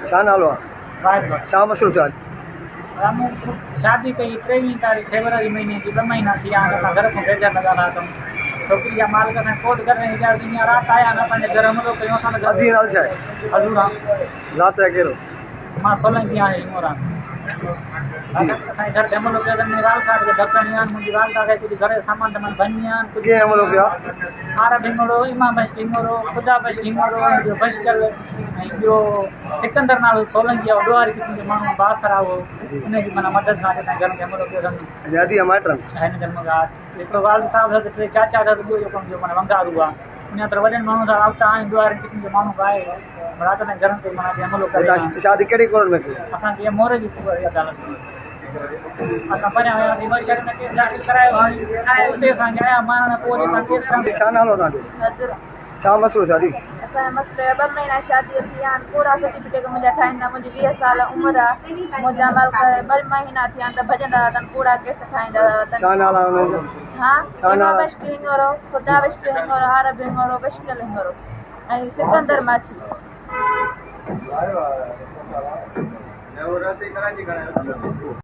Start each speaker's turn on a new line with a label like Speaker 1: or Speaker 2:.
Speaker 1: छा नालो आहे?
Speaker 2: वाहिद
Speaker 1: छा मसइलो थियो आहे?
Speaker 2: रामू शादी कई 23 तारीख़ फेबरवरी महीने जी 2 महीना थी विया आहिनि। असां घर खां बेघर लॻा रहा अथऊं। छोकिरी जा मालिक असां कोर्ट कर रहे हैं, हींअर ॾींहुं राति आया न पंहिंजे घर हमिलो कयूं असां
Speaker 1: अधी नालो छा आहे?
Speaker 2: हज़ूर
Speaker 1: ज़ात आहे कहिड़ो?
Speaker 2: मां सोलंकी आहियां इमरान। असांजे घर ते हमिलो कयो अथनि वाल साहिब खे धकणी आहिनि, मुंहिंजी वालदा खे कुझु घर जो सामान तमामु भञी आहिनि। कुझु
Speaker 1: कीअं हमिलो कयो आहे?
Speaker 2: आरब हिंगड़ो, इमाम बश्ट हिंगड़ो, ख़ुदा बश्ट हिंगड़ो, ऐं ॿियो बशकल, ऐं ॿियो सिकंदर नालो सोलंकी आहे, ॾोहारी क़िस्म जो माण्हू बासर आहे उहो, उनजी माना मदद सां असांजे घर में हमिलो कयो अथनि।
Speaker 1: अदी आहे माइटनि
Speaker 2: हिन जन्म खां हिकिड़ो वाल साहिब अथसि, टे चाचा अथसि, ॿियो जेको मुंहिंजो माना वंगारू आहे। उन तरह वॾनि माण्हुनि सां राब्ता आहिनि, ॾोहारी क़िस्म जो माण्हू आहे। राति में घरनि ते माना हमिलो करे
Speaker 1: शादी कहिड़ी कोर्ट में कई?
Speaker 2: असांखे मोर जी अदालत में असां परियां वियासीं, ॿ शहर में केस दाख़िल करायो, उते असांखे आया मारण, पोइ असां केस
Speaker 1: छा नालो आहे तव्हांजो? छा मसइलो शादी?
Speaker 3: असांजो मसइलो 2 महीना शादी थी विया आहिनि, पूरा सर्टिफिकेट मुंहिंजा ठाहींदा। मुंहिंजी 20 साल उमिरि आहे, मुंहिंजा मालिक 2 महीना थी विया आहिनि त भॼंदा अथनि, पूरा केस ठाहींदा अथनि।
Speaker 1: छा नाला आहे हुननि जो?
Speaker 3: हा, इमाम बश्ट हिंगड़ो, ख़ुदा बश्ट हिंगड़ो, आरब हिंगड़ो, बशकल हिंगड़ो, ऐं सिकंदर माछी।